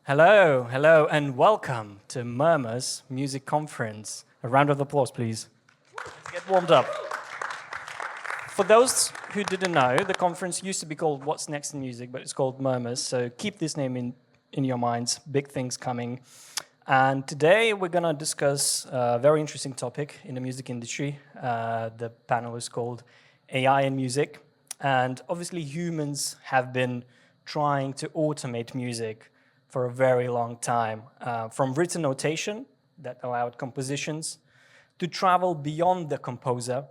Hello, and welcome to MURMURS Music Conference. A round of applause, please. Get warmed up. For those who didn't know, the conference used to be called What's Next in Music, but it's called MURMURS, so keep this name in your minds. Big things coming. And today we're going to discuss a very interesting topic in the music industry. The panel is called AI in Music. And obviously humans have been trying to automate music for a very long time, from written notation that allowed compositions to travel beyond the composer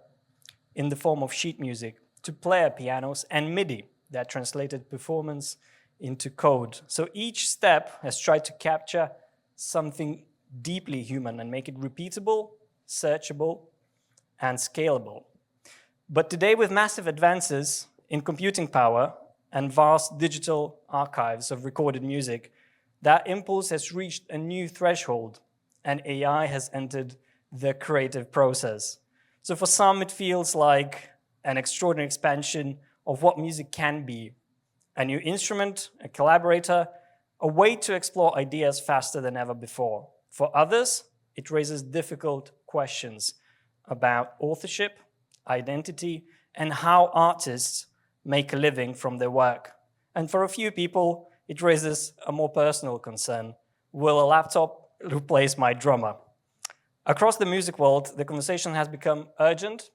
in the form of sheet music, to player pianos and MIDI that translated performance into code. So each step has tried to capture something deeply human and make it repeatable, searchable, and scalable. But today, with massive advances in computing power and vast digital archives of recorded music, that impulse has reached a new threshold, and AI has entered the creative process. So for some, it feels like an extraordinary expansion of what music can be. A new instrument, a collaborator, a way to explore ideas faster than ever before. For others, it raises difficult questions about authorship, identity, and how artists make a living from their work. And for a few people, it raises a more personal concern. Will a laptop replace my drummer? Across the music world, the conversation has become urgent.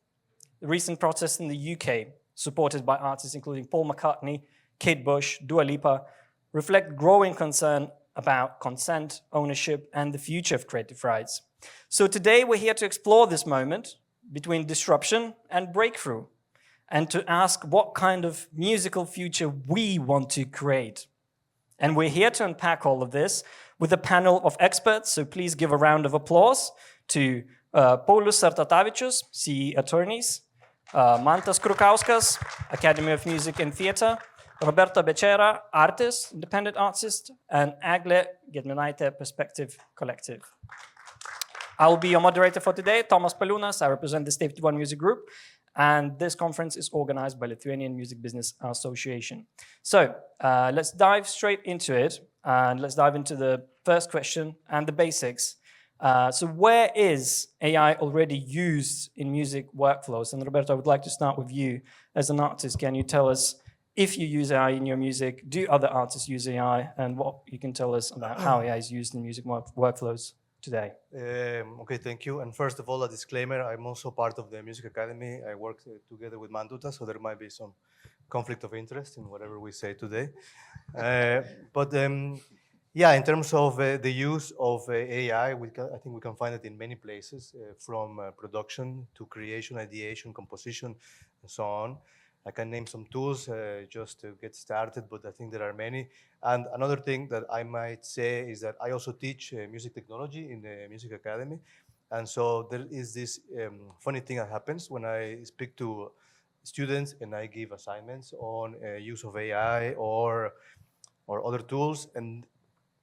The recent protests in the UK, supported by artists including Paul McCartney, Kate Bush, Dua Lipa, reflect growing concern about consent, ownership, and the future of creative rights. So today we're here to explore this moment between disruption and breakthrough, and to ask what kind of musical future we want to create. And we're here to unpack all of this with a panel of experts, so please give a round of applause to Paulius Sartatavičius, CE attorneys, Mantas Krukauskas, Academy of Music and Theatre, Roberto Becerra, artist, independent artist, and Eglė, Gedminaitė, Perspective Collective. I'll be your moderator for today, Tomas Paliūnas. I represent the Safety One Music Group, and this conference is organized by Lithuanian Music Business Association. So let's dive straight into it, and let's dive into the first question and the basics. So where is AI already used in music workflows? And Roberto, I would like to start with you. As an artist, can you tell us if you use AI in your music, do other artists use AI, and what you can tell us about how AI is used in music workflows today? Okay, thank you. And first of all, a disclaimer, I'm also part of the Music Academy. I work together with Mantautas, so there might be some conflict of interest in whatever we say today. Yeah, in terms of the use of AI, I think we can find it in many places, from production to creation, ideation, composition, and so on. I can name some tools just to get started, but I think there are many. And another thing that I might say is that I also teach music technology in the Music Academy. And so there is this funny thing that happens when I speak to students and I give assignments on use of AI or other tools. And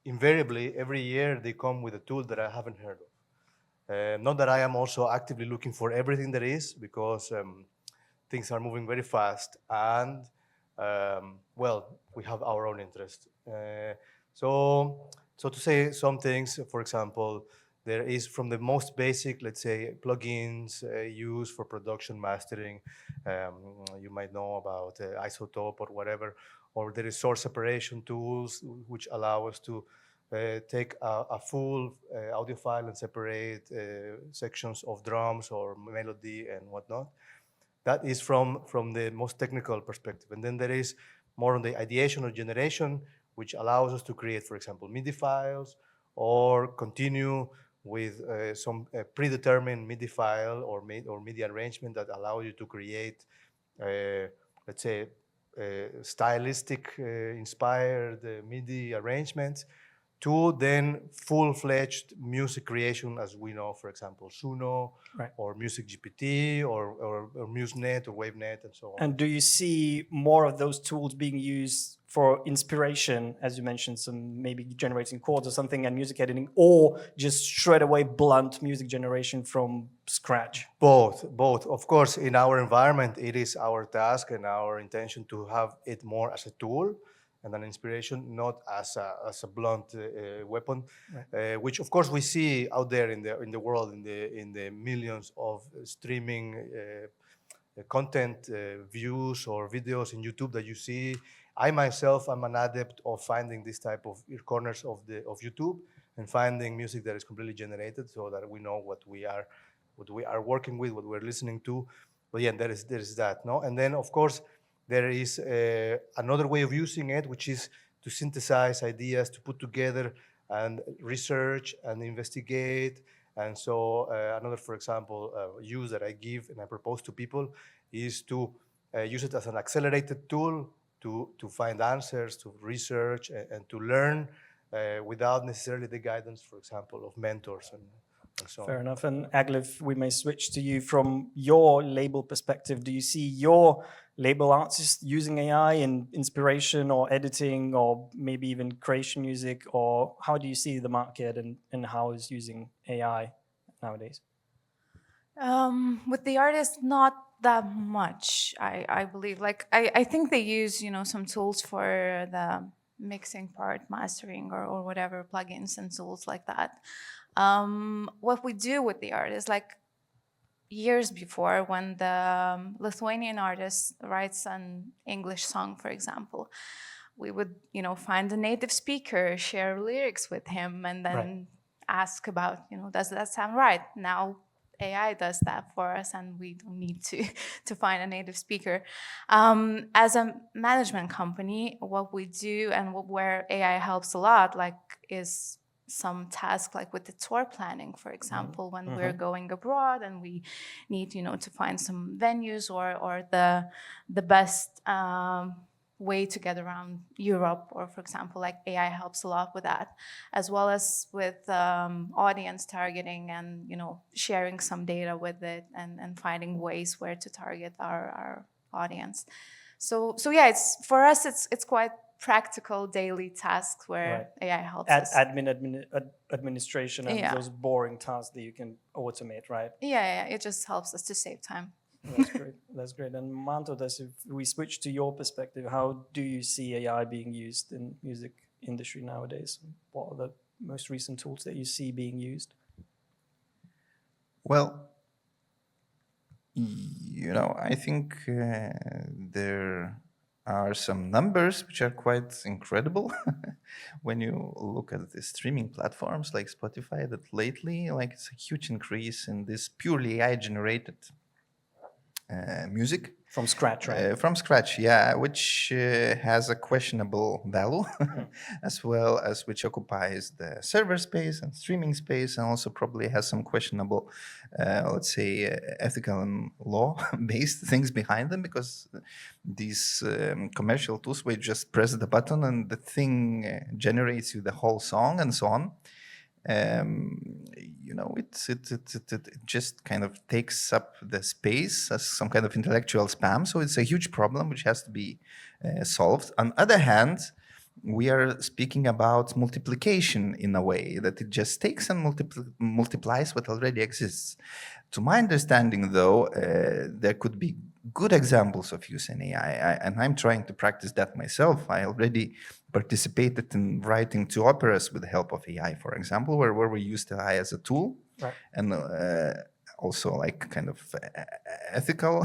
invariably, every year they come with a tool that I haven't heard of. Not that I am also actively looking for everything there is, because things are moving very fast, and well, we have our own interest. So to say some things, for example, there is from the most basic, let's say, plugins used for production mastering. You might know about Isotope or whatever, or there is source separation tools which allow us to take a full audio file and separate sections of drums or melody and whatnot. That is from the most technical perspective. And then there is more on the ideation or generation, which allows us to create, for example, MIDI files, or continue with some predetermined MIDI file or MIDI arrangement that allow you to create, let's say, stylistic inspired MIDI arrangements, to then full-fledged music creation, as we know, for example, Suno, Right. or Music GPT, or MuseNet, or WaveNet, and so on. And do you see more of those tools being used for inspiration, as you mentioned, some maybe generating chords or something and music editing, or just straight away blunt music generation from scratch? Both. Of course, in our environment, it is our task and our intention to have it more as a tool. and an inspiration, not as a blunt weapon, which of course we see out there in the world, in the millions of streaming content views or videos in YouTube that you see. I myself am an adept of finding this type of corners of YouTube and finding music that is completely generated, so that we know what we are working with, what we're listening to. But yeah, there is that, no? And then of course there is another way of using it, which is to synthesize ideas, to put together and research and investigate. And so another, for example, use that I give and I propose to people is to use it as an accelerated tool to find answers, to research, and to learn without necessarily the guidance, for example, of mentors and so on. Fair enough. And Eglė, if we may switch to you from your label perspective, do you see your label artists using AI in inspiration or editing or maybe even creation music, or how do you see the market and how is using AI nowadays? With the artists, not that much, I believe. Like, I think they use, some tools for the mixing part, mastering or whatever, plugins and tools like that. What we do with the artists, like years before, when the Lithuanian artist writes an English song, for example, we would, find a native speaker, share lyrics with him, and then ask about, does that sound right? Now AI does that for us, and we don't need to find a native speaker. As a management company, what we do and where AI helps a lot, like, is some task, like with the tour planning, for example, when we're going abroad and we need, to find some venues or the best way to get around Europe, or for example, like AI helps a lot with that, as well as with audience targeting and sharing some data with it and finding ways where to target our audience. So yeah, it's for us it's quite practical daily tasks where AI helps us. Administration and those boring tasks that you can automate, right? Yeah, it just helps us to save time. That's great. That's great. And Mantautas, if we switch to your perspective, how do you see AI being used in music industry nowadays? What are the most recent tools that you see being used? Well, I think there are some numbers which are quite incredible when you look at the streaming platforms like Spotify, that lately, like, it's a huge increase in this purely AI generated music. From scratch, right? From scratch, yeah, which has a questionable value, as well as which occupies the server space and streaming space, and also probably has some questionable, let's say, ethical and law-based things behind them, because these commercial tools where you just press the button and the thing generates you the whole song and so on. It just kind of takes up the space as some kind of intellectual spam. So it's a huge problem which has to be solved. On the other hand, we are speaking about multiplication in a way that it just takes and multiplies what already exists. To my understanding, though, there could be good examples of use in AI, and I'm trying to practice that myself. I already participated in writing 2 operas with the help of AI, for example, where we used AI as a tool, and also like kind of ethical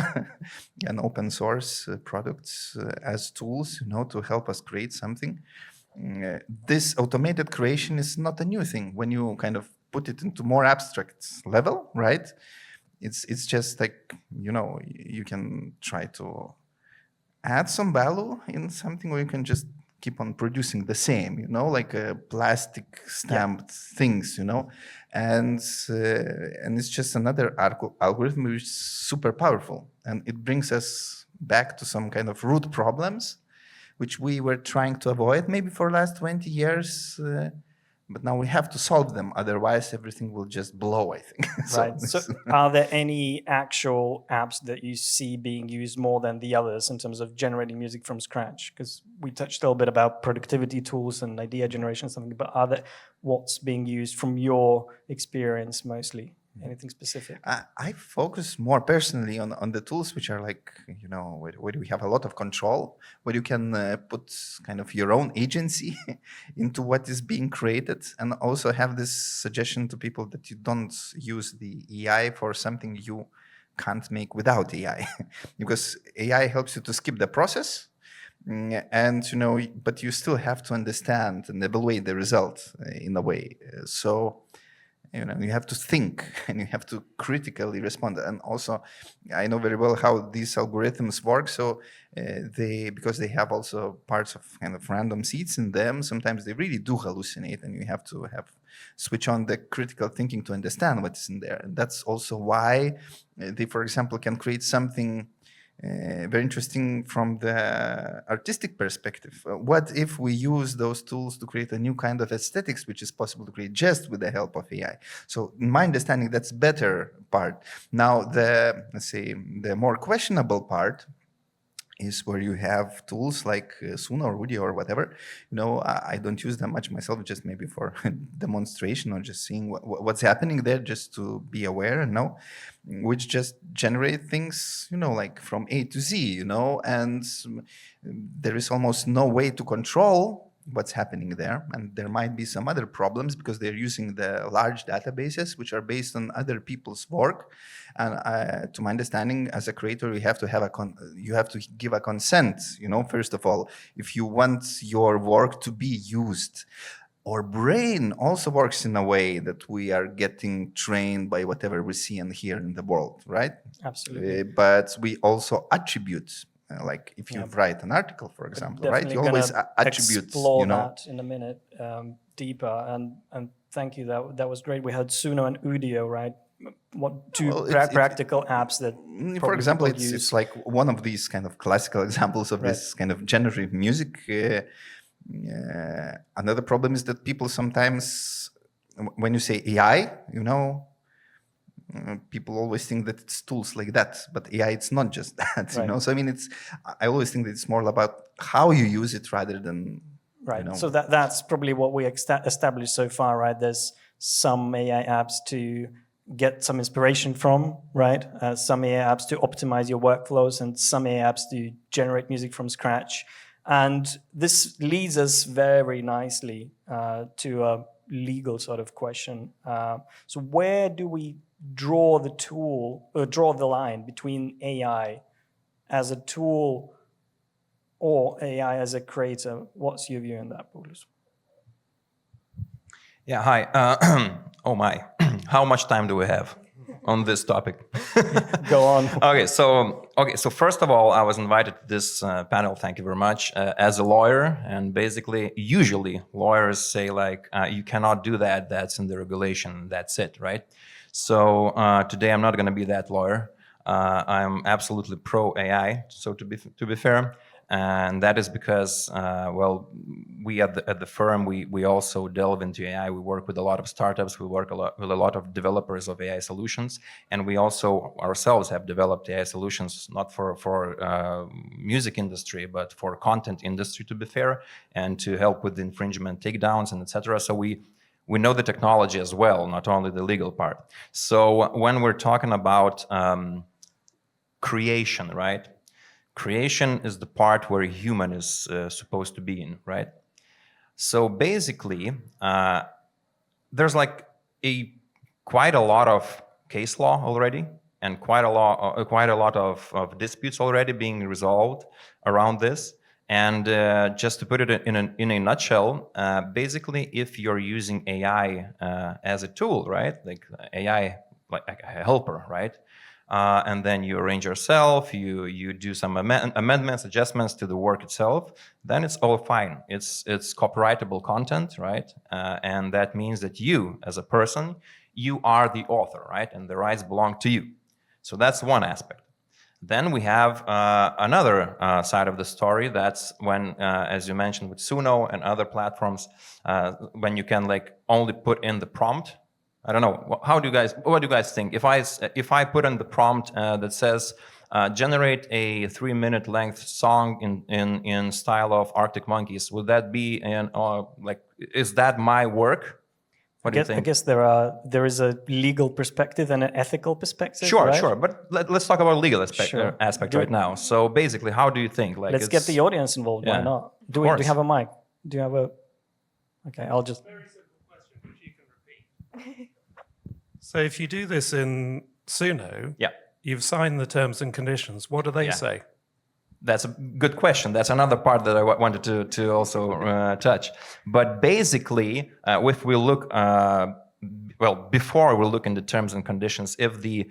and open source products as tools, to help us create something. This automated creation is not a new thing. When you kind of put it into more abstract level, right? It's just like, you can try to add some value in something, or you can just keep on producing the same, like plastic stamped things, and it's just another algorithm which is super powerful, and it brings us back to some kind of root problems which we were trying to avoid maybe for the last 20 years. But now we have to solve them, otherwise everything will just blow, I think. Right. So are there any actual apps that you see being used more than the others in terms of generating music from scratch? Because we touched a little bit about productivity tools and idea generation, something, but what's being used from your experience mostly Anything specific? I focus more personally on the tools which are like, where we have a lot of control, where you can put kind of your own agency into what is being created, and also have this suggestion to people that you don't use the AI for something you can't make without AI, because AI helps you to skip the process. And but you still have to understand and evaluate the result in a way. So you have to think and you have to critically respond. And also, I know very well how these algorithms work. So because they have also parts of kind of random seeds in them, sometimes they really do hallucinate, and you have to switch on the critical thinking to understand what is in there. And that's also why they, for example, can create something very interesting from the artistic perspective. What if we use those tools to create a new kind of aesthetics, which is possible to create just with the help of AI? So in my understanding, that's better part. Now, let's say the more questionable part is where you have tools like Suno or Udio or whatever. I don't use them much myself, just maybe for demonstration or just seeing what's happening there, just to be aware and know, which just generate things, like from A to Z, and there is almost no way to control what's happening there. And there might be some other problems because they're using the large databases, which are based on other people's work. And to my understanding, as a creator, you have to have you have to give a consent, first of all, if you want your work to be used. Our brain also works in a way that we are getting trained by whatever we see and hear in the world, right? Absolutely. But we also attribute. Like if you write an article, for example, right? You always attribute. Explore that in a minute deeper, and thank you. That was great. We had Suno and Udio, right? Two practical apps that. For example, it's like one of these kind of classical examples of this kind of generative music. Another problem is that people sometimes, when you say AI, people always think that it's tools like that, but AI, it's not just that, So I mean, I always think that it's more about how you use it rather than, Right. So that's probably what we established so far, right? There's some AI apps to get some inspiration from, right? Some AI apps to optimize your workflows, and some AI apps to generate music from scratch. And this leads us very nicely to a legal sort of question. So where do we draw the line between AI as a tool or AI as a creator? What's your view on that, Paulius? Yeah, hi. Oh my, how much time do we have on this topic? Go on. Okay, so first of all, I was invited to this panel, thank you very much, as a lawyer. And basically, usually lawyers say like, you cannot do that, that's in the regulation, that's it, right? So today I'm not gonna be that lawyer. I'm absolutely pro AI, so to be fair. And that is because, we at the firm, we also delve into AI. We work with a lot of startups. We work with a lot of developers of AI solutions. And we also ourselves have developed AI solutions, not for music industry, but for content industry, to be fair, and to help with infringement takedowns and etc. So we know the technology as well, not only the legal part. So when we're talking about creation, right? Creation is the part where a human is supposed to be in, right? So basically, there's like quite a lot of case law already, and quite a lot of disputes already being resolved around this. And just to put it in a nutshell, basically, if you're using AI as a tool, right, like AI, like a helper, right? And then you arrange yourself, you do some amendments, adjustments to the work itself, then it's all fine. It's copyrightable content, right? And that means that you, as a person, you are the author, right? And the rights belong to you. So that's one aspect. Then we have another side of the story. That's when, as you mentioned with Suno and other platforms, when you can like only put in the prompt. I don't know. What do you guys think? If I put in the prompt that says generate a 3-minute length song in style of Arctic Monkeys, would that be is that my work? What do you think? I guess there is a legal perspective and an ethical perspective. Sure, right? sure. But let's talk about legal Sure. aspect Do right it. now. So basically, how do you think? Like, Let's get the audience involved. Why Yeah, not? Do of you course. have a mic? Do you have a? Okay, I'll just. Very simple question, which you can repeat. So if you do this in Suno, Yeah. you've signed the terms and conditions. What do they Yeah. say? That's a good question. That's another part that I wanted to also touch. But basically, if we look, before we look into terms and conditions, if the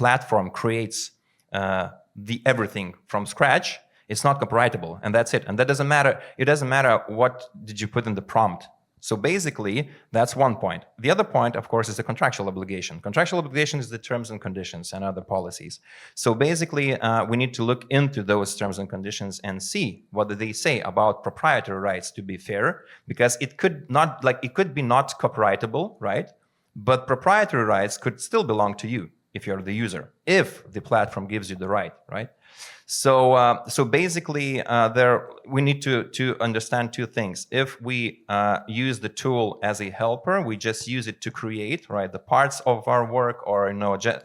platform creates the everything from scratch, it's not copyrightable, and that's it. And that doesn't matter. It doesn't matter what did you put in the prompt. So basically, that's one point. The other point, of course, is the contractual obligation. Contractual obligation is the terms and conditions and other policies. So basically, we need to look into those terms and conditions and see what do they say about proprietary rights, to be fair, because it could be not copyrightable, right? But proprietary rights could still belong to you if you're the user, if the platform gives you the right? So basically, we need to understand two things. If we use the tool as a helper, we just use it to create, right, the parts of our work, or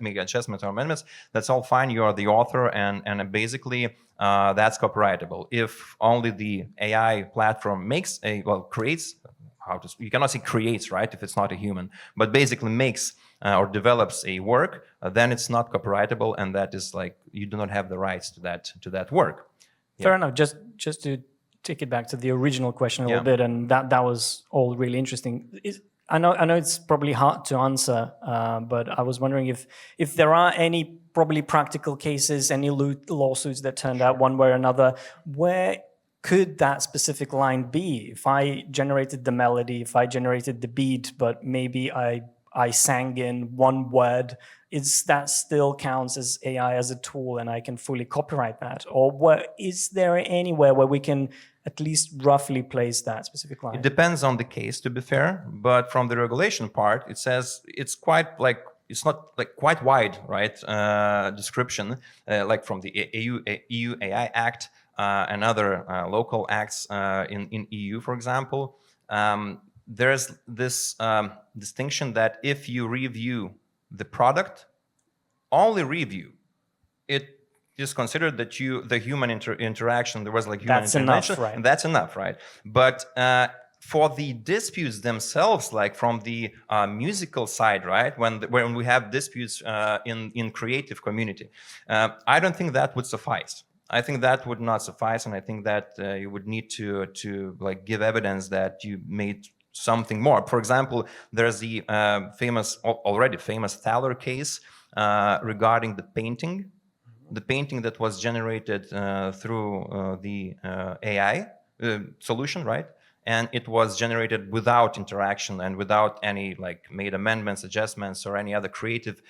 make adjustments or amendments. That's all fine. You are the author, and basically that's copyrightable. If only the AI platform creates. You cannot say creates, right, if it's not a human, but basically makes or develops a work, then it's not copyrightable, and that is like you do not have the rights to that work. Fair enough. Just to take it back to the original question a little bit, and that was all really interesting. I know it's probably hard to answer, but I was wondering if there are any probably practical cases, any lawsuits that turned out one way or another, where could that specific line be? If I generated the melody, if I generated the beat, but maybe I sang in one word, that still counts as AI as a tool and I can fully copyright that? Or is there anywhere where we can at least roughly place that specific line? It depends on the case, to be fair, but from the regulation part, it says it's quite it's not quite wide, right? Description, like from the EU AI Act and other local acts in EU, for example. There's this distinction that if you review the product, only review, it is considered that the human interaction, there was human intervention. That's enough, right? And that's enough, right? But for the disputes themselves, like from the musical side, right? When we have disputes in creative community, I don't think that would suffice. I think that would not suffice, and I think that you would need to give evidence that you made something more. For example, there's the already famous Thaler case regarding the painting that was generated through the AI solution, right? And it was generated without interaction and without any made amendments, adjustments, or any other creative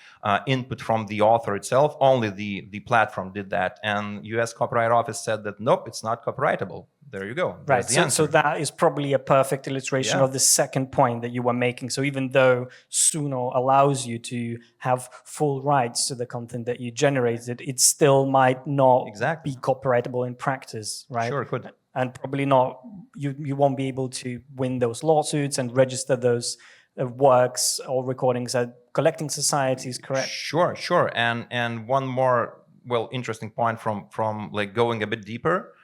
input from the author itself. Only the platform did that. And US Copyright Office said that, nope, it's not copyrightable. There you go. Right. The answer. So that is probably a perfect illustration of the second point that you were making. So even though Suno allows you to have full rights to the content that you generated, it still might not be copyrightable in practice, right? Sure, it could. And probably not, you won't be able to win those lawsuits and register those works or recordings at collecting societies, correct? Sure. And one more, interesting point from going a bit deeper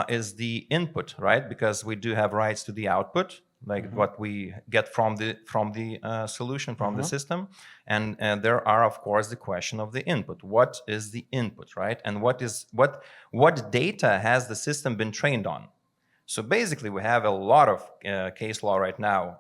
is the input, right? Because we do have rights to the output, what we get from the solution, from the system. And there are, of course, the question of the input. What is the input, right? And what data has the system been trained on? So basically, we have a lot of case law right now.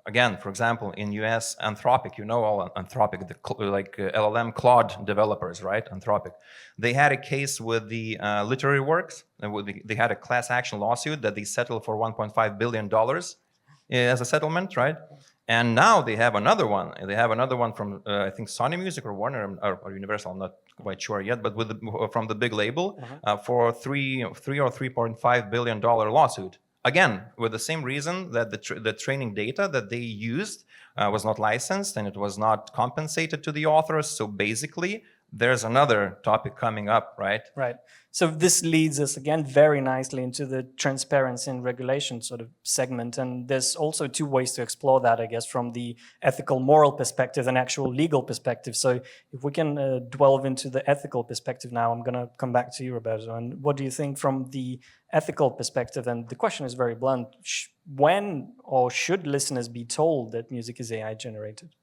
Again, for example, in US, Anthropic, all Anthropic, the LLM Claude developers, right? Anthropic. They had a case with the literary works. They had a class action lawsuit that they settled for $1.5 billion as a settlement, right? And now they have another one. They have another one from, I think, Sony Music or Warner or Universal. I'm not quite sure yet, but from the big label for $3 or $3.5 billion lawsuit. Again, with the same reason that the training data that they used was not licensed and it was not compensated to the authors. So basically, there's another topic coming up, right? Right. So this leads us again very nicely into the transparency and regulation sort of segment. And there's also two ways to explore that, I guess, from the ethical, moral perspective and actual legal perspective. So if we can delve into the ethical perspective now, I'm going to come back to you, Roberto. And what do you think from the ethical perspective? And the question is very blunt. When or should listeners be told that music is AI generated?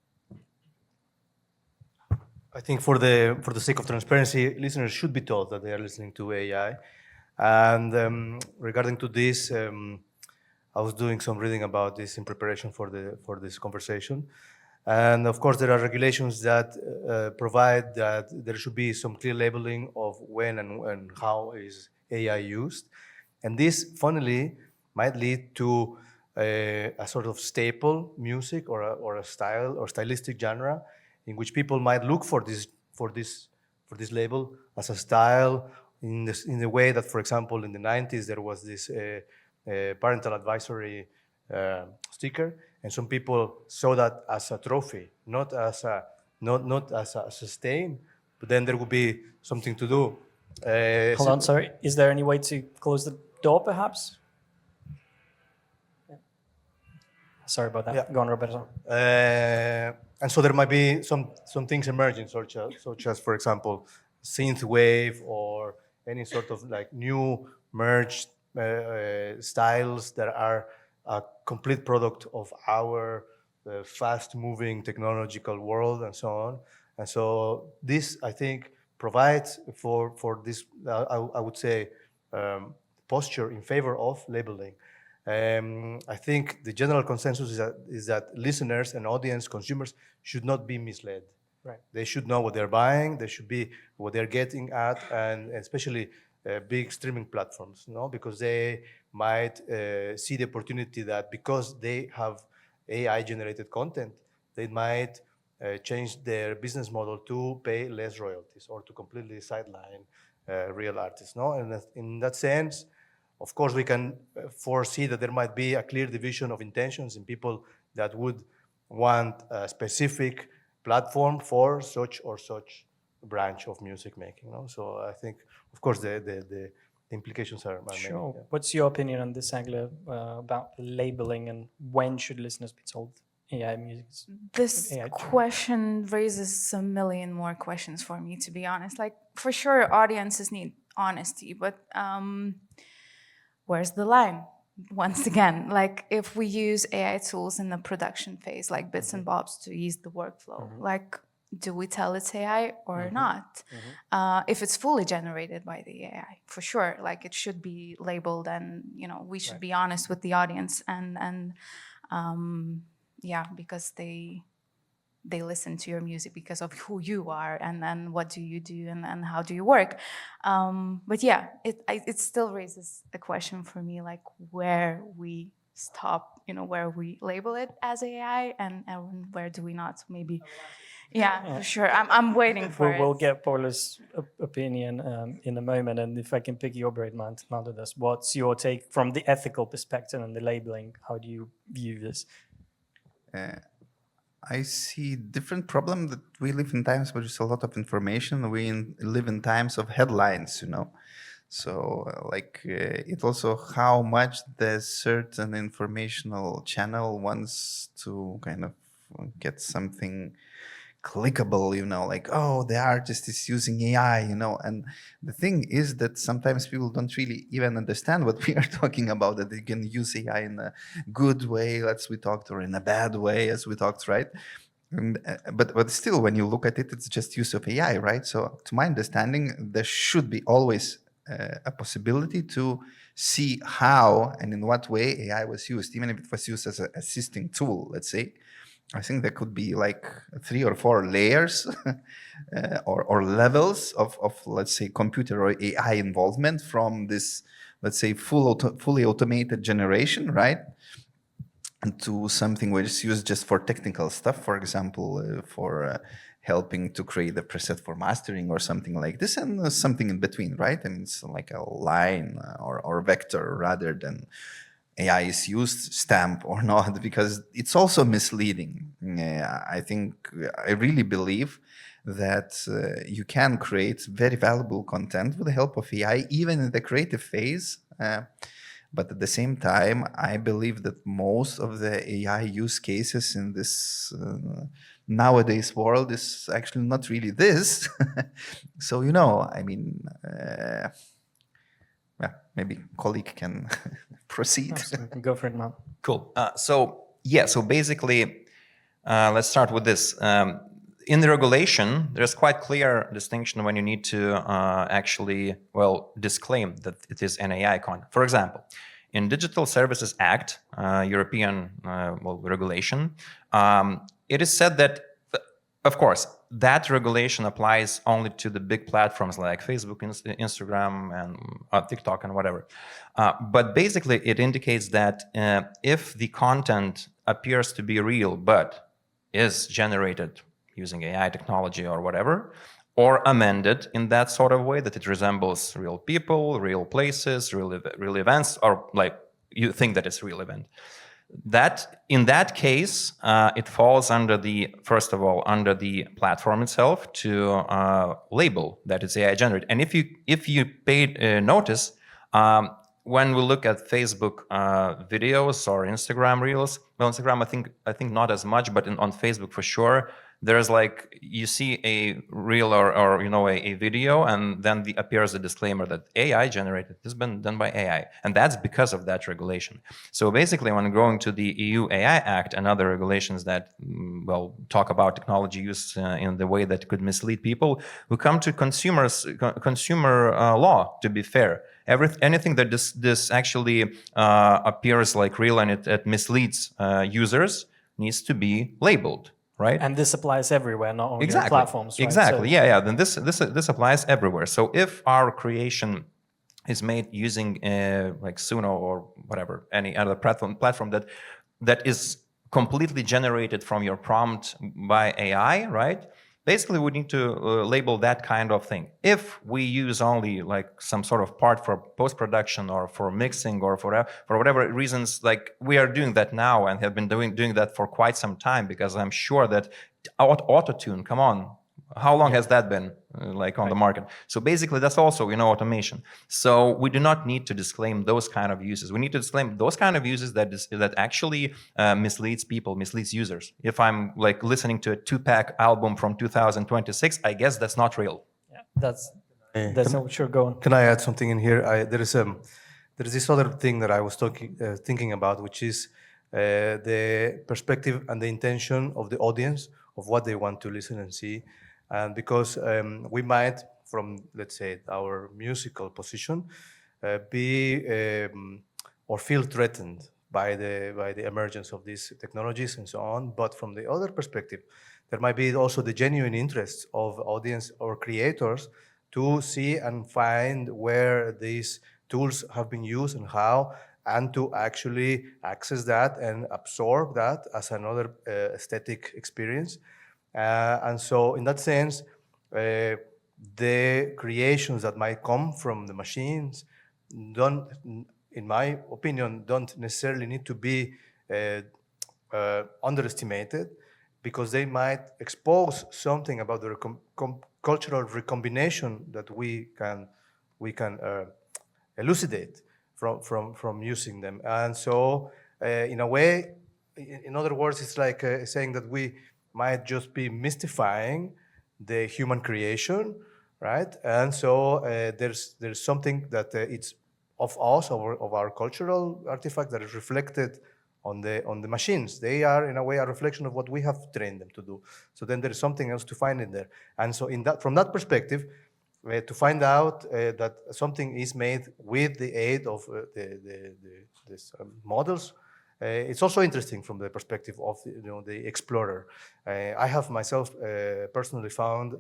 I think for the sake of transparency, listeners should be told that they are listening to AI. And regarding to this, I was doing some reading about this in preparation for this conversation. And of course, there are regulations that provide that there should be some clear labeling of when and how is AI used. And this, funnily, might lead to a sort of staple music or a style or stylistic genre in which people might look for this label as a style in the way that, for example, in the 90s there was this parental advisory sticker, and some people saw that as a trophy, not as a stain, but then there would be something to do. Hold on, sorry. Is there any way to close the door, perhaps? Yeah. Sorry about that. Yeah. Go on, Roberto. And so there might be some things emerging, such as, for example, synthwave or any sort of like new merged styles that are a complete product of our fast-moving technological world and so on. And so this, I think, provides for this, I would say, posture in favor of labeling. I think the general consensus is that listeners and audience, consumers, should not be misled. Right. They should know what they're buying. They should be what they're getting at, and especially big streaming platforms, because they might see the opportunity that because they have AI-generated content, they might change their business model to pay less royalties or to completely sideline real artists. And in that sense, of course, we can foresee that there might be a clear division of intentions in people that would want a specific platform for such or such branch of music making. So I think, of course, the implications are many. Sure. Yeah. What's your opinion on this, Eglė, about labeling and when should listeners be told AI music? This AI question raises a million more questions for me, to be honest. Like, for sure, audiences need honesty, but where's the line? Once again, like if we use AI tools in the production phase, like bits and bobs to ease the workflow, like do we tell it's AI or not? If it's fully generated by the AI, for sure, like it should be labeled, and we should be honest with the audience, and yeah, because they listen to your music because of who you are, and then what do you do, and how do you work. But yeah, it still raises a question for me, like where we stop, where we label it as AI, and where do we not. So maybe, yeah, for sure. I'm waiting for it. We'll get Paulius' opinion in a moment, and if I can pick your brain, Mantautas, what's your take from the ethical perspective and the labeling? How do you view this? I see different problem that we live in times where there's a lot of information. We live in times of headlines, So it also how much the certain informational channel wants to kind of get something clickable, like, oh, the artist is using AI, and the thing is that sometimes people don't really even understand what we are talking about, that they can use AI in a good way, as we talked, or in a bad way, as we talked, right? And, but still, when you look at it, it's just use of AI, right? So to my understanding, there should be always a possibility to see how and in what way AI was used, even if it was used as an assisting tool, let's say. I think there could be like 3 or 4 layers or levels of, let's say, computer or AI involvement from this, let's say, fully automated generation, right? To something which is used just for technical stuff, for example, for helping to create a preset for mastering or something like this, and something in between, right? And it's like a line or vector rather than AI is used, stamp or not, because it's also misleading. I really believe that you can create very valuable content with the help of AI, even in the creative phase. But at the same time, I believe that most of the AI use cases in this nowadays world is actually not really this. So, I mean, maybe colleague can proceed. Absolutely. Go for it, man. Cool. So basically, let's start with this. In the regulation, there's quite clear distinction when you need to actually, disclaim that it is an AI content. For example, in Digital Services Act, European regulation, it is said that, of course, that regulation applies only to the big platforms like Facebook, Instagram, and TikTok, and whatever. But basically, it indicates that if the content appears to be real but is generated using AI technology or whatever, or amended in that sort of way that it resembles real people, real places, real events, or like you think that it's a real event, that in that case, it falls under first of all, under the platform itself to label that it's AI generated. And if you paid notice, when we look at Facebook videos or Instagram reels, Instagram I think not as much, but on Facebook for sure, there's like you see a reel or a video, and then appears a disclaimer that AI generated. This has been done by AI, and that's because of that regulation. So basically, when going to the EU AI Act and other regulations that talk about technology use in the way that could mislead people, we come to consumer law. To be fair, anything that this actually appears like real and it misleads users needs to be labeled. Right? And this applies everywhere, not only on platforms, right? Exactly. So, then this applies everywhere. So if our creation is made using like Suno or whatever, any other platform that is completely generated from your prompt by AI, right? Basically, we need to label that kind of thing. If we use only like some sort of part for post-production or for mixing or for whatever reasons, like we are doing that now and have been doing that for quite some time, because I'm sure that auto-tune, come on, how long has that been on the market? So basically, that's also automation. So we do not need to disclaim those kind of uses. We need to disclaim those kind of uses that actually misleads people, misleads users. If I'm like listening to a Tupac album from 2026, I guess that's not real. Yeah, that's sure. Go on. Can I add something in here? There is this other thing that I was thinking about, which is the perspective and the intention of the audience of what they want to listen and see. And because we might, from, let's say, our musical position, be or feel threatened by the emergence of these technologies and so on. But from the other perspective, there might be also the genuine interest of audience or creators to see and find where these tools have been used and how, and to actually access that and absorb that as another aesthetic experience. And so in that sense, the creations that might come from the machines don't, in my opinion, don't necessarily need to be underestimated, because they might expose something about the cultural recombination that we can elucidate from using them. And so in a way, in other words, it's like saying that we might just be mystifying the human creation, right? And so there's something that it's of us, of our cultural artifact, that is reflected on the machines. They are in a way a reflection of what we have trained them to do. So then there is something else to find in there. And so from that perspective, to find out that something is made with the aid of these models, it's also interesting from the perspective of the explorer. I have myself personally found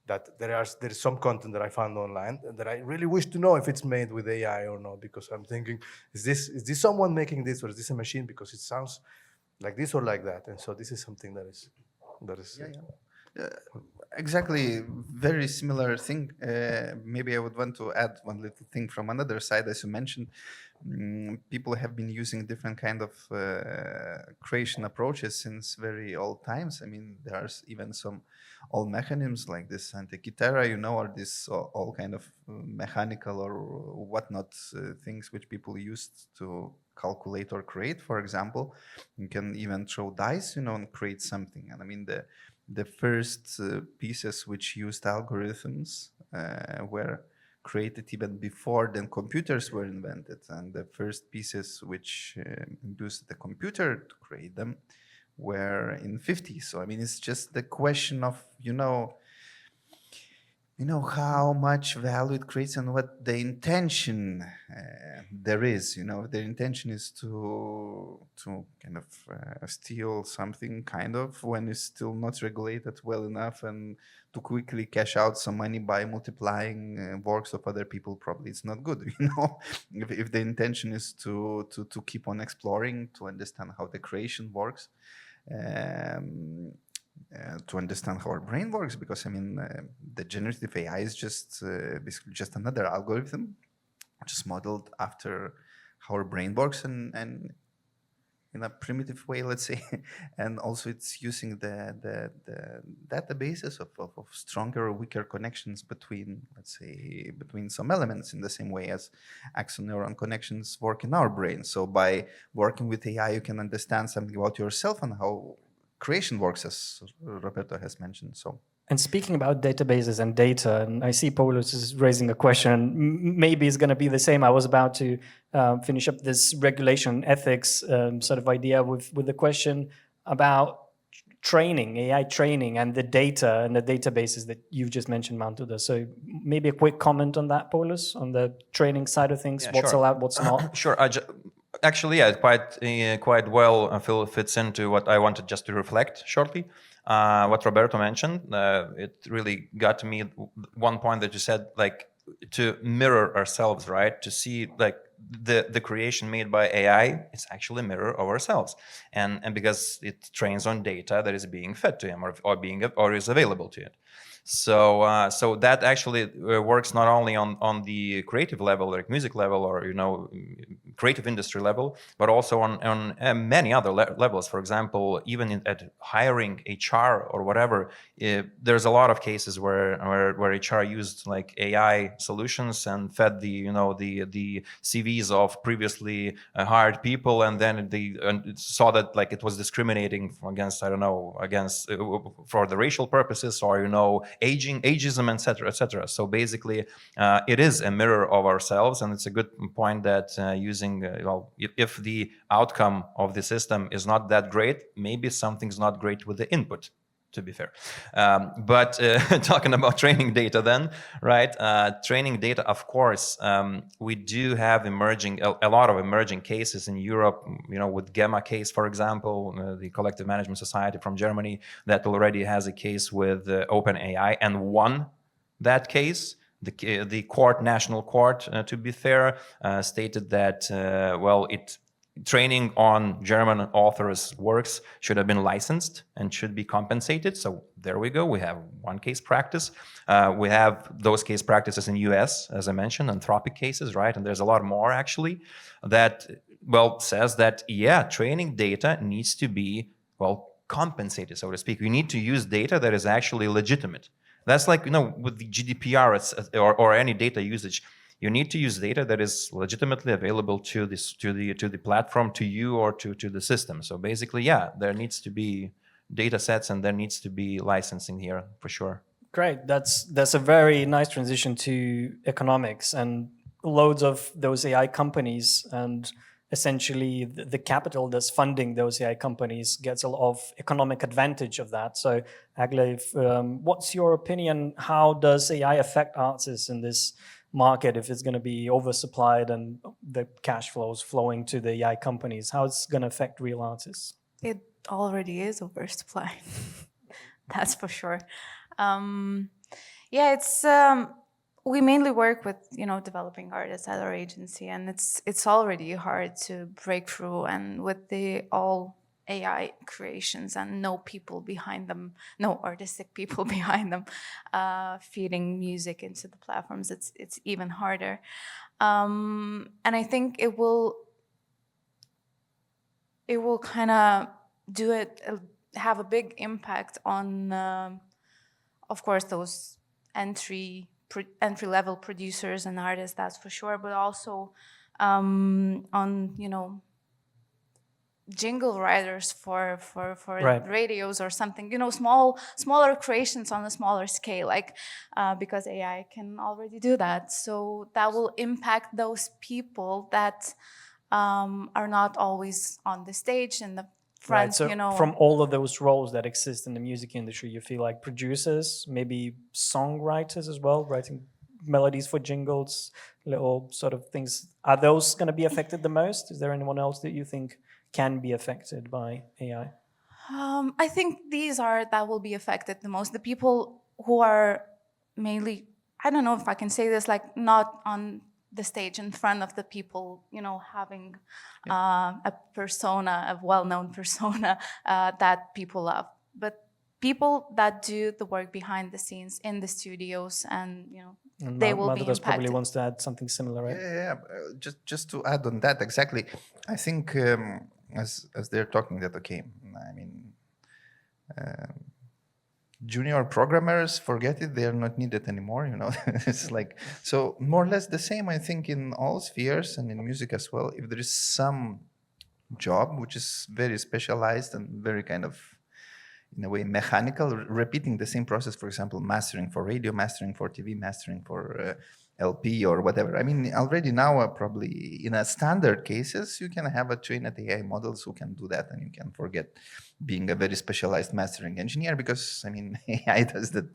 that there is some content that I found online that I really wish to know if it's made with AI or not, because I'm thinking, is this someone making this, or is this a machine, because it sounds like this or like that? And so this is something that is. Exactly, very similar thing. Maybe I would want to add one little thing from another side. As you mentioned, people have been using different kind of creation approaches since very old times. I mean, there's even some old mechanisms like this antikythera, or this all kind of mechanical or whatnot things which people used to calculate or create. For example, you can even throw dice, and create something. And I mean, the first pieces which used algorithms were created even before then computers were invented, and the first pieces which used the computer to create them were in 50s. So I mean, it's just the question of how much value it creates and what the intention there is. If the intention is to kind of steal something, kind of, when it's still not regulated well enough, and to quickly cash out some money by multiplying works of other people, probably it's not good. If the intention is to keep on exploring, to understand how the creation works. To understand how our brain works, because I mean, the generative AI is just basically just another algorithm, just modeled after how our brain works, and in a primitive way, let's say, and also it's using the databases of stronger or weaker connections between, let's say, between some elements, in the same way as axoneuron connections work in our brain. So by working with AI, you can understand something about yourself and how creation works, as Roberto has mentioned. So, and speaking about databases and data, and I see Paulius is raising a question. Maybe it's going to be the same. I was about to finish up this regulation ethics sort of idea with the question about training, AI training, and the data and the databases that you've just mentioned, Mantautas. So maybe a quick comment on that, Paulius, on the training side of things. Yeah, what's sure. allowed, what's not? Sure. Actually, yeah, quite well. I feel it fits into what I wanted just to reflect shortly. What Roberto mentioned, it really got to me. One point that you said, like, to mirror ourselves, right? To see like the creation made by AI is actually a mirror of ourselves, and because it trains on data that is being fed to him or is available to it. So so that actually works not only on the creative level, like music level, or creative industry level, but also on many other levels. For example, even at hiring HR or whatever, there's a lot of cases where HR used like AI solutions and fed the the CVs of previously hired people, and then they saw that like it was discriminating against for the racial purposes, or ageism, etc., etc. So basically, it is a mirror of ourselves, and it's a good point that using if the outcome of the system is not that great, maybe something's not great with the input, to be fair. But talking about training data then, right? Training data, of course, we do have a lot of emerging cases in Europe, with Gemma case, for example, the Collective Management Society from Germany that already has a case with OpenAI and won that case. The national court, to be fair, stated that, training on German authors' works should have been licensed and should be compensated. So there we go. We have one case practice. We have those case practices in US, as I mentioned, Anthropic cases, right? And there's a lot more actually that, says that, training data needs to be, compensated, so to speak. We need to use data that is actually legitimate. That's like, with the GDPR or any data usage. You need to use data that is legitimately available to the platform, to you, or to the system. So basically, there needs to be data sets and there needs to be licensing here for sure. Great. That's a very nice transition to economics, and loads of those AI companies and essentially the capital that's funding those AI companies gets a lot of economic advantage of that. So Eglė, what's your opinion? How does AI affect artists in this market if it's going to be oversupplied and the cash flows flowing to the AI companies? How it's going to affect real artists? It already is oversupplied. That's for sure. It's we mainly work with developing artists at our agency, and it's already hard to break through. And with the all AI creations and no people behind them, no artistic people behind them, feeding music into the platforms, it's even harder. And I think it will kind of have a big impact on, of course, those entry-level producers and artists, that's for sure, but also on, you know, jingle writers for Right. radios or something, you know, smaller creations on a smaller scale, like because AI can already do that. So that will impact those people that are not always on the stage in the front, Right. So you know. from all of those roles that exist in the music industry, you feel like producers, maybe songwriters as well, writing melodies for jingles, little sort of things. Are those going to be affected the most? Is there anyone else that you think can be affected by AI? I think that will be affected the most. The people who are mainly, I don't know if I can say this, like not on the stage in front of the people, you know, having a persona, a well-known persona that people love. But people that do the work behind the scenes in the studios, and you know, And they will be Mantautas probably impacted. wants to add something similar, right? Yeah. Just to add on that, exactly. I think as they're talking that, okay, I mean, junior programmers, forget it, they are not needed anymore, you know. It's like, so more or less the same, I think, in all spheres and in music as well. If there is some job which is very specialized and very kind of, in a way, mechanical, repeating the same process, for example, mastering for radio, mastering for TV, mastering for LP or whatever. I mean, already now, probably in a standard cases, you can have a trained AI models who can do that, and you can forget being a very specialized mastering engineer, because, I mean, AI does that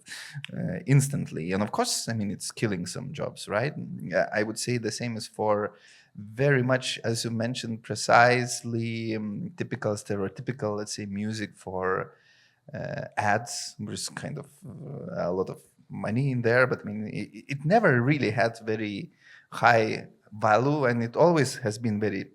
instantly. And of course, I mean, it's killing some jobs, right? I would say the same is for very much, as you mentioned, precisely typical, stereotypical, let's say, music for ads. There's kind of a lot of money in there, but I mean, it never really had very high value, and it always has been very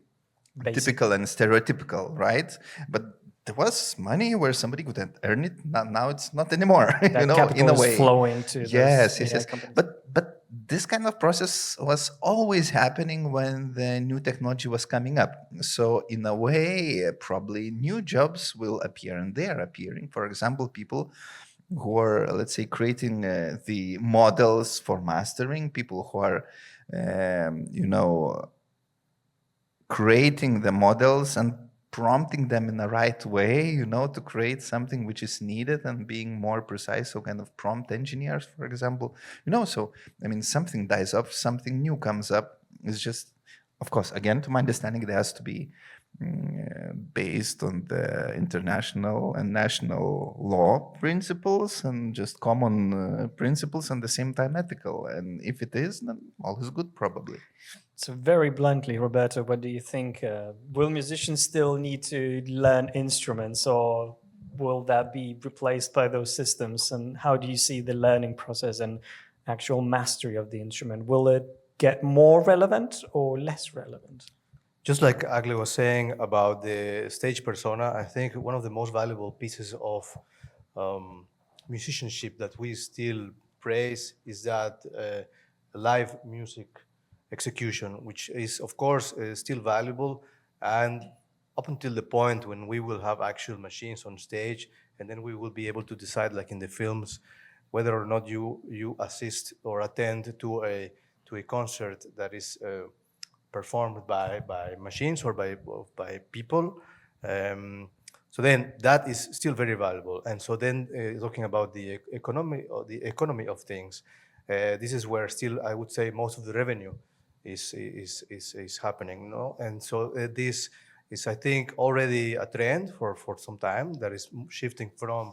Basic. typical and stereotypical, right? But there was money where somebody could earn it. Now it's not anymore. That you know, capital in a is way. flowing to those Yes. AI companies. But this kind of process was always happening when the new technology was coming up. So in a way, probably new jobs will appear, and they are appearing. For example, people who are, let's say, creating the models for mastering, people who are, you know, creating the models and prompting them in the right way, you know, to create something which is needed and being more precise. So kind of prompt engineers, for example, you know, so, I mean, something dies off, something new comes up. It's just, of course, again, to my understanding, it has to be based on the international and national law principles and just common principles, and at the same time ethical. And if it is, then all is good, probably. So very bluntly, Roberto, what do you think? Will musicians still need to learn instruments, or will that be replaced by those systems? And how do you see the learning process and actual mastery of the instrument? Will it get more relevant or less relevant? Just like Eglė was saying about the stage persona, I think one of the most valuable pieces of musicianship that we still praise is that live music execution, which is, of course, still valuable, and up until the point when we will have actual machines on stage, and then we will be able to decide, like in the films, whether or not you assist or attend to a concert that is performed by machines or by people. So then that is still very valuable. And so then talking about the economy of things, this is where still I would say most of the revenue is happening, no? And so this is, I think, already a trend for some time that is shifting from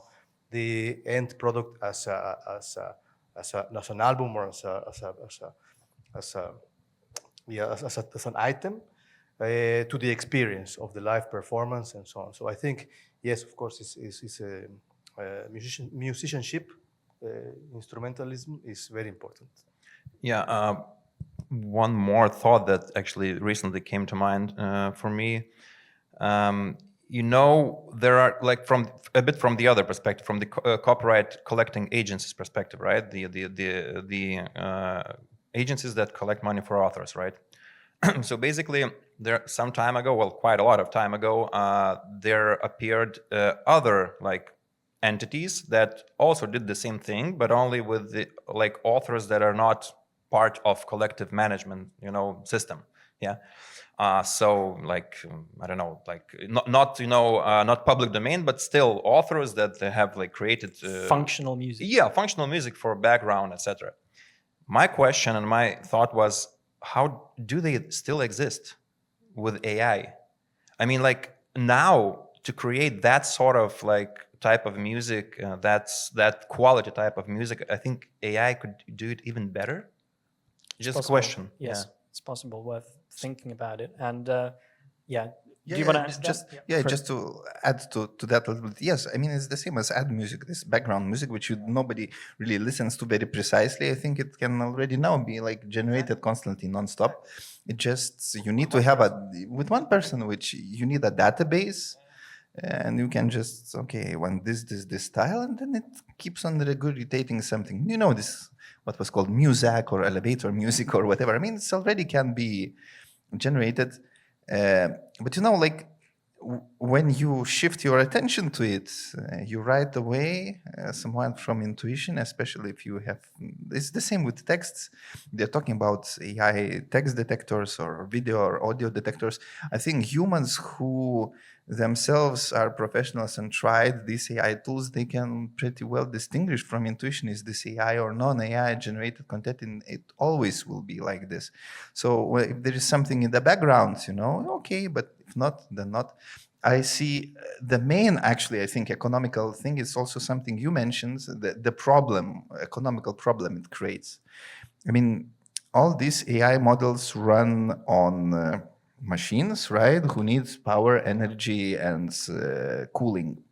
the end product as an album or as an item to the experience of the live performance and so on. So I think, yes, of course, musicianship, instrumentalism is very important. Yeah, one more thought that actually recently came to mind for me. there are like from a bit from the other perspective, from the copyright collecting agencies perspective, right? The agencies that collect money for authors, right? So basically, there some time ago, well, quite a lot of time ago, there appeared other like entities that also did the same thing, but only with the like authors that are not part of collective management, system. Yeah. So like I don't know, like not public domain, but still authors that they have like created Functional music. Yeah, functional music for background, etc. My question and my thought was, how do they still exist with AI? I mean, like now to create that sort of like type of music, that quality type of music, I think AI could do it even better. Just a Possible. question. Yes, Yeah. it's possible. Worth thinking about it. And yeah. Yeah, Do you want to just to add to that a little bit. Yes, I mean it's the same as ad music, this background music, which nobody really listens to very precisely. I think it can already now be like generated constantly, non-stop. It just you need to have with one person, which you need a database, and you can just when this style, and then it keeps on regurgitating something. This what was called Muzak or elevator music or whatever. I mean, it's already can be generated. But like when you shift your attention to it, you right away, somewhat from intuition, especially if you have, it's the same with texts. They're talking about AI text detectors or video or audio detectors. I think humans who themselves are professionals and tried these AI tools, they can pretty well distinguish from intuition, is this AI or non-AI generated content, and it always will be like this. So if there is something in the background, okay, but if not, then not. I see the main, actually, I think economical thing is also something you mentioned, the problem, economical problem it creates. I mean, all these AI models run on machines, right, who needs power, energy, and cooling.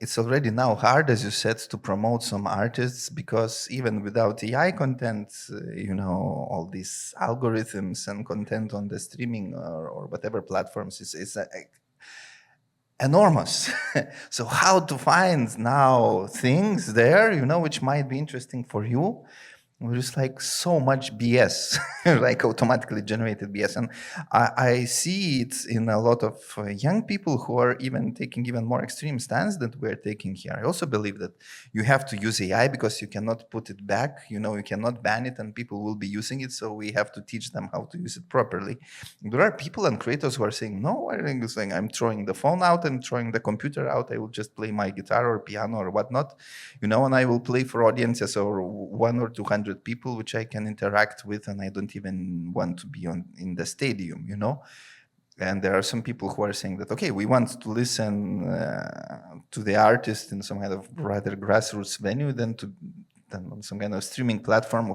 It's already now hard, as you said, to promote some artists, because even without AI content, all these algorithms and content on the streaming or whatever platforms is enormous. So how to find now things there, which might be interesting for you? There's like so much BS, like automatically generated BS. And I see it in a lot of young people who are even taking even more extreme stance that we're taking here. I also believe that you have to use AI because you cannot put it back. You cannot ban it and people will be using it. So we have to teach them how to use it properly. There are people and creators who are saying, no, I'm throwing the phone out and throwing the computer out. I will just play my guitar or piano or whatnot, and I will play for audiences or 100 or 200 people which I can interact with, and I don't even want to be in the stadium, And there are some people who are saying that, okay, we want to listen to the artist in some kind of rather grassroots venue than on some kind of streaming platform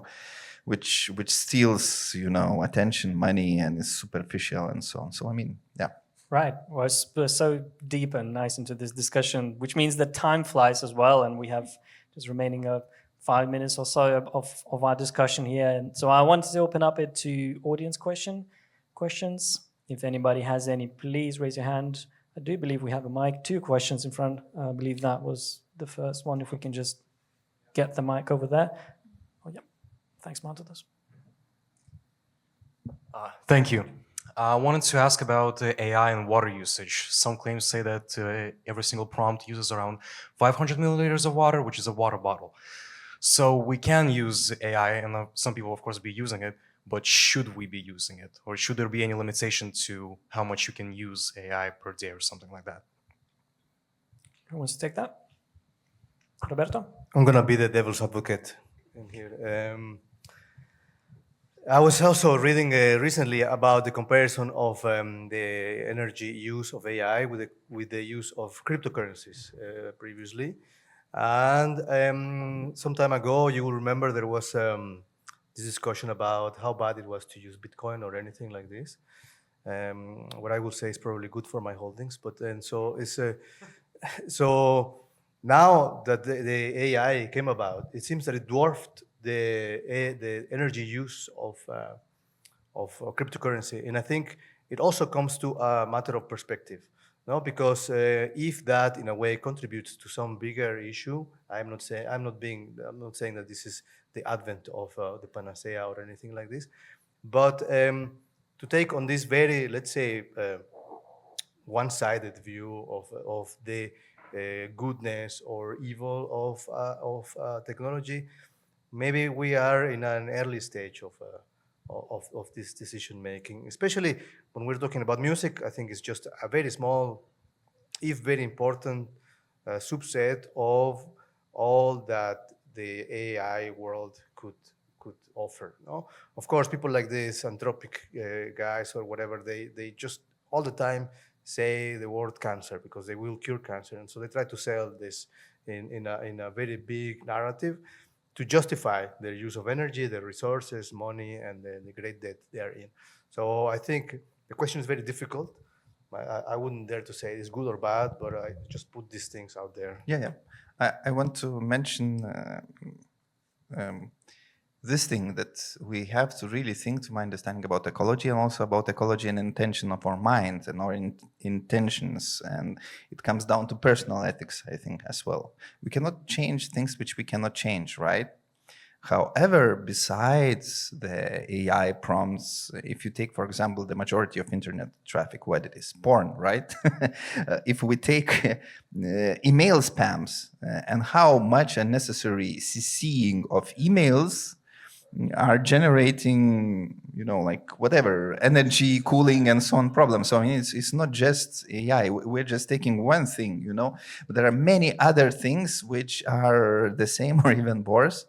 which steals, attention, money, and is superficial and so on. So I mean, yeah. Right. Well, we're so deep and nice into this discussion, which means that time flies as well, and we have just remaining 5 minutes or so of our discussion here. And so I wanted to open up it to audience questions. If anybody has any, please raise your hand. I do believe we have a mic. 2 questions in front. I believe that was the first one. If we can just get the mic over there. Oh, yeah. Thanks, Mantautas. Thank you. I wanted to ask about AI and water usage. Some claims say that every single prompt uses around 500 milliliters of water, which is a water bottle. So we can use AI, and some people, of course, be using it, but should we be using it? Or should there be any limitation to how much you can use AI per day or something like that? Who wants to take that? Roberto? I'm going to be the devil's advocate in here. I was also reading recently about the comparison of the energy use of AI with the use of cryptocurrencies previously. And some time ago, you will remember there was this discussion about how bad it was to use Bitcoin or anything like this. What I will say is probably good for my holdings, but then so now that the AI came about, it seems that it dwarfed the energy use of cryptocurrency, and I think it also comes to a matter of perspective. No, because if that in a way contributes to some bigger issue, I'm not saying that this is the advent of the panacea or anything like this, but to take on this very, let's say, one-sided view of the goodness or evil of technology, maybe we are in an early stage of this decision making, especially when we're talking about music. I think it's just a very small, if very important, subset of all that the AI world could offer. No, of course, people like this Anthropic guys or whatever, they just all the time say the word cancer because they will cure cancer, and so they try to sell this in a very big narrative to justify their use of energy, their resources, money, and the great debt they are in. So I think the question is very difficult. I wouldn't dare to say it's good or bad, but I just put these things out there. Yeah. I want to mention this thing that we have to really think, to my understanding, about ecology, and also about ecology and intention of our mind and our intentions. And it comes down to personal ethics, I think, as well. We cannot change things which we cannot change, right? However, besides the AI prompts, if you take, for example, the majority of internet traffic, what it is, porn, right? If we take email spams and how much unnecessary CCing of emails are generating, like whatever, energy, cooling, and so on problems. So I mean, it's not just AI. We're just taking one thing, but there are many other things which are the same or even worse.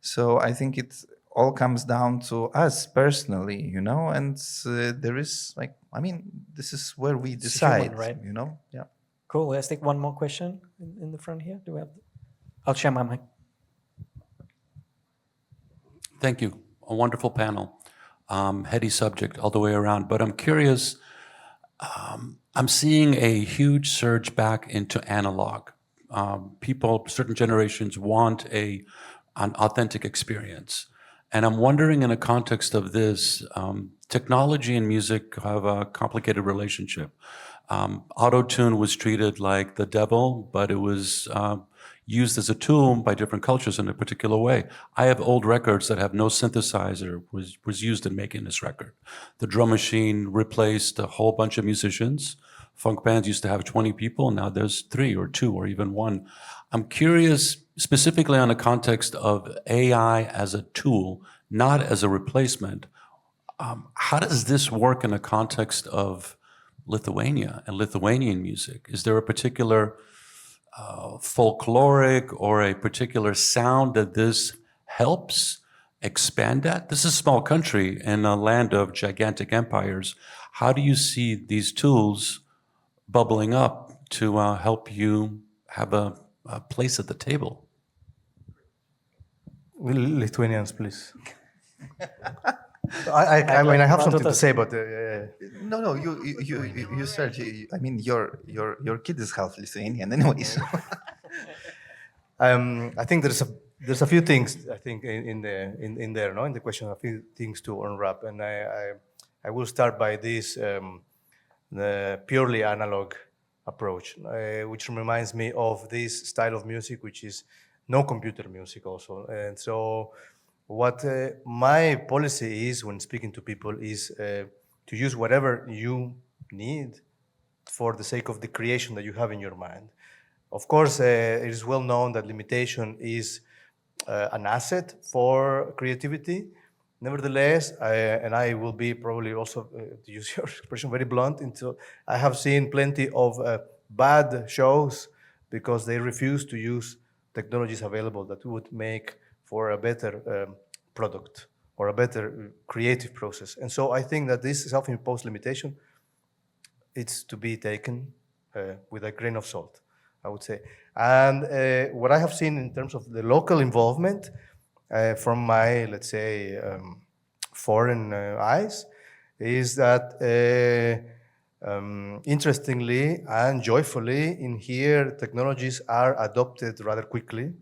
So I think it all comes down to us personally, and there is this is where we decide, human, right? Yeah. Cool. Let's take one more question in the front here. Do we have? I'll share my mic. Thank you. A wonderful panel. Heady subject all the way around. But I'm curious, I'm seeing a huge surge back into analog. People, certain generations want an authentic experience. And I'm wondering, in a context of this, technology and music have a complicated relationship. Auto-tune was treated like the devil, but it was used as a tool by different cultures in a particular way. I have old records that have no synthesizer was used in making this record. The drum machine replaced a whole bunch of musicians. Funk bands used to have 20 people, now there's 3 or 2 or even 1. I'm curious specifically on the context of AI as a tool, not as a replacement. How does this work in the context of Lithuania and Lithuanian music? Is there a particular folkloric or a particular sound that this helps expand at? This is a small country in a land of gigantic empires. How do you see these tools bubbling up to help you have a place at the table? Lithuanians, please. I mean, I have something to say, but No, you start. I mean, your kid is half Lithuanian, anyways. I think there's a few things I think in there, no, in the question, a few things to unwrap, and I will start by this the purely analog approach, which reminds me of this style of music, which is no computer music also, and so. What my policy is when speaking to people is to use whatever you need for the sake of the creation that you have in your mind. Of course, it is well known that limitation is an asset for creativity. Nevertheless, and I will be probably also, to use your expression, very blunt, I have seen plenty of bad shows because they refuse to use technologies available that would make for a better product or a better creative process. And so I think that this self-imposed limitation, it's to be taken with a grain of salt, I would say. And what I have seen in terms of the local involvement from my, let's say, foreign eyes, is that interestingly and joyfully in here, technologies are adopted rather quickly.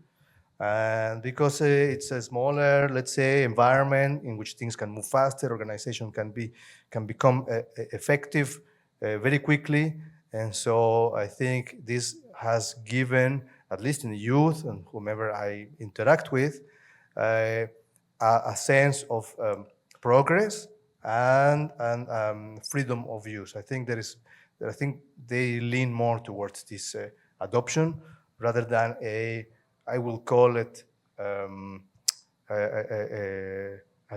And because it's a smaller, let's say, environment in which things can move faster, organization can become effective very quickly. And so I think this has given, at least in the youth and whomever I interact with, a sense of progress and freedom of use. I think I think they lean more towards this adoption rather than I will call it, I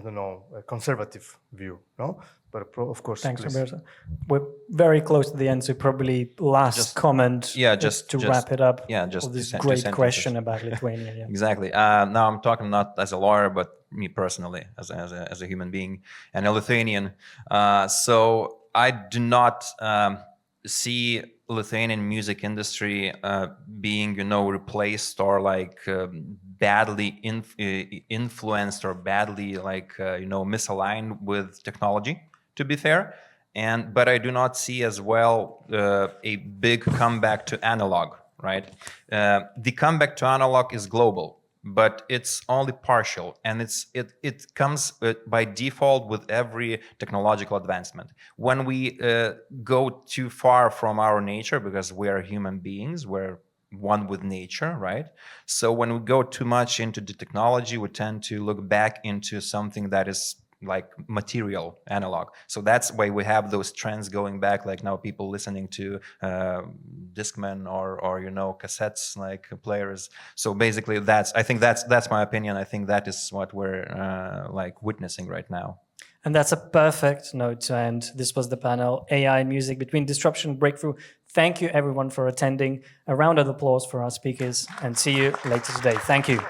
don't know, a conservative view, no? But of course, Thanks, please. Roberto. We're very close to the end, so probably last comment to wrap it up. Yeah, just for this two great sentences. question about Lithuania. Yeah. Exactly. Now I'm talking not as a lawyer, but me personally, as a human being and a Lithuanian. So I do not see Lithuanian music industry being, replaced or like badly influenced or badly like misaligned with technology. To be fair, but I do not see as well a big comeback to analog. Right, the comeback to analog is global, but it's only partial, and it comes by default with every technological advancement. When we go too far from our nature, because we are human beings, we're one with nature, right? So when we go too much into the technology, we tend to look back into something that is like material analog. So that's why we have those trends going back, like now people listening to Discman or cassettes, like players. So basically I think that's my opinion. I think that is what we're like witnessing right now. And that's a perfect note to end. This was the panel, AI and Music Between Disruption and Breakthrough. Thank you everyone for attending. A round of applause for our speakers, and see you later today. Thank you.